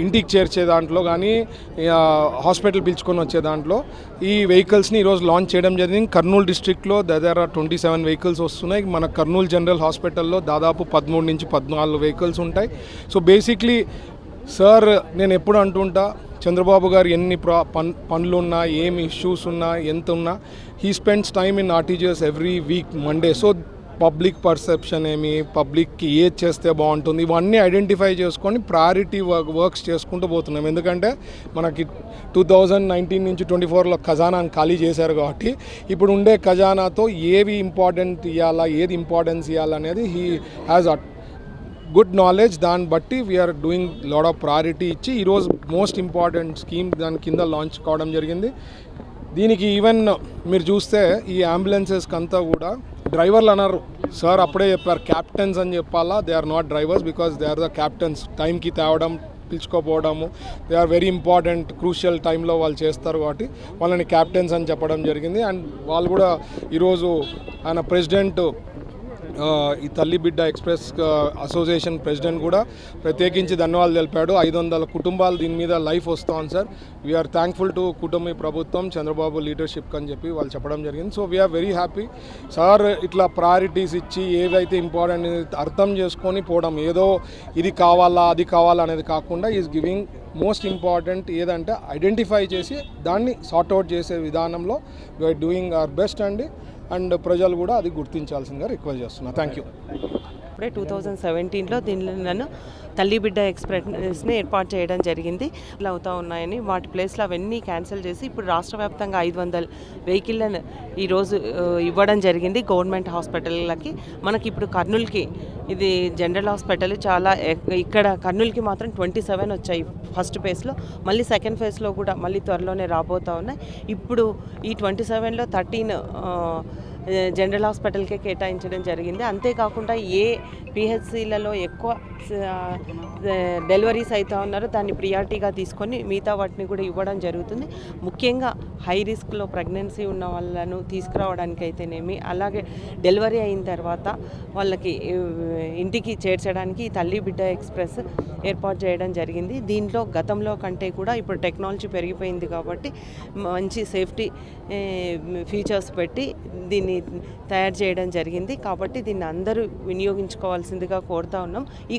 ఇంటికి చేర్చే దాంట్లో కానీ హాస్పిటల్ పిలుచుకొని వచ్చే దాంట్లో ఈ వెహికల్స్ని ఈరోజు లాంచ్ చేయడం జరిగింది. కర్నూలు డిస్ట్రిక్ట్లో దగ్గర 27 వెహికల్స్ వస్తున్నాయి. మన కర్నూలు జనరల్ హాస్పిటల్లో దాదాపు 13 నుంచి 14 వెహికల్స్ ఉంటాయి. సో బేసిక్లీ సార్ నేను ఎప్పుడు అంటుంటా, చంద్రబాబు గారు ఎన్ని పనులున్నా, ఏమి ఇష్యూస్ ఉన్నా, ఎంత ఉన్నా, he spends time in RTGS every week Monday. So public perception ఏమి, పబ్లిక్కి ఏది చేస్తే బాగుంటుంది, ఇవన్నీ ఐడెంటిఫై చేసుకొని ప్రయారిటీ వర్క్స్ చేసుకుంటూ పోతున్నాం. ఎందుకంటే మనకి 2019 నుంచి 24లో ఖజానాని ఖాళీ చేశారు కాబట్టి ఇప్పుడు ఉండే ఖజానాతో ఏవి ఇంపార్టెంట్ ఇవ్వాలా, ఏది ఇంపార్టెన్స్ ఇవ్వాలనేది హీ హ్యాజ్ గుడ్ నాలెడ్జ్. దాన్ని బట్టి we are doing lot of priority ఇచ్చి ఈరోజు మోస్ట్ ఇంపార్టెంట్ స్కీమ్ దాని కింద లాంచ్ కావడం జరిగింది. దీనికి ఈవెన్ మీరు చూస్తే ఈ అంబులెన్సెస్కి అంతా కూడా డ్రైవర్లు అన్నారు. సార్ అప్పుడే చెప్పారు క్యాప్టెన్స్ అని చెప్పాలా, they are not drivers because they are the captains. టైంకి తేవడం, పిలుచుకోపోవడము, they are very important, crucial టైంలో వాళ్ళు చేస్తారు కాబట్టి వాళ్ళని క్యాప్టెన్స్ అని చెప్పడం జరిగింది. అండ్ వాళ్ళు కూడా ఈరోజు ఆయన ప్రెసిడెంట్, ఈ తల్లి బిడ్డ ఎక్స్ప్రెస్ అసోసియేషన్ ప్రెసిడెంట్ కూడా ప్రత్యేకించి ధన్యవాదాలు తెలిపాడు. 500 కుటుంబాలు దీని మీద లైఫ్ వస్తాం సార్, వీఆర్ థ్యాంక్ఫుల్ టు కుటుంబీ ప్రభుత్వం, చంద్రబాబు లీడర్షిప్ అని చెప్పి వాళ్ళు చెప్పడం జరిగింది. So we are very happy. Sir ఇట్లా ప్రయారిటీస్ ఇచ్చి ఏదైతే ఇంపార్టెంట్ అర్థం చేసుకొని పోవడం, ఏదో ఇది కావాలా అది కావాలా అనేది కాకుండా ఈజ్ గివింగ్ మోస్ట్ ఇంపార్టెంట్ ఏదంటే ఐడెంటిఫై చేసి దాన్ని సార్ట్అవుట్ చేసే విధానంలో we are doing our best and ప్రజలు కూడా అది గుర్తించాల్సిందిగా రిక్వెస్ట్ చేస్తున్నా. Thank you. ఇప్పుడే 2017లో దీనిలో తల్లి బిడ్డ ఎక్స్ప్రెస్ని ఏర్పాటు చేయడం జరిగింది. ఇలా అవుతూ ఉన్నాయని వాటి ప్లేస్లో అవన్నీ క్యాన్సిల్ చేసి ఇప్పుడు రాష్ట్ర వ్యాప్తంగా 500 వెహికల్లను ఈరోజు ఇవ్వడం జరిగింది గవర్నమెంట్ హాస్పిటళ్ళకి. మనకి ఇప్పుడు కర్నూలుకి ఇది జనరల్ హాస్పిటల్ చాలా, ఇక్కడ కర్నూలుకి మాత్రం 27 వచ్చాయి ఫస్ట్ ఫేజ్లో. మళ్ళీ సెకండ్ ఫేజ్లో కూడా మళ్ళీ త్వరలోనే రాబోతూ ఉన్నాయి. ఇప్పుడు ఈ 27లో 13 జనరల్ హాస్పిటల్కే కేటాయించడం జరిగింది. అంతేకాకుండా ఏ పిహెచ్సిలలో ఎక్కువ డెలివరీస్ అవుతూ ఉన్నారో దాన్ని ప్రియారిటీగా తీసుకొని మిగతా వాటిని కూడా ఇవ్వడం జరుగుతుంది. ముఖ్యంగా హై రిస్క్లో ప్రెగ్నెన్సీ ఉన్న వాళ్ళను తీసుకురావడానికి అయితేనేమి, అలాగే డెలివరీ అయిన తర్వాత వాళ్ళకి ఇంటికి చేర్చడానికి తల్లి బిడ్డ ఎక్స్ప్రెస్ ఏర్పాటు చేయడం జరిగింది. దీంట్లో గతంలో కంటే కూడా ఇప్పుడు టెక్నాలజీ పెరిగిపోయింది కాబట్టి మంచి సేఫ్టీ ఫీచర్స్ పెట్టి దీన్ని తయారు చేయడం జరిగింది. కాబట్టి దీన్ని అందరూ వినియోగించుకోవాల్సిందిగా కోరుతా ఉన్నాం. ఈ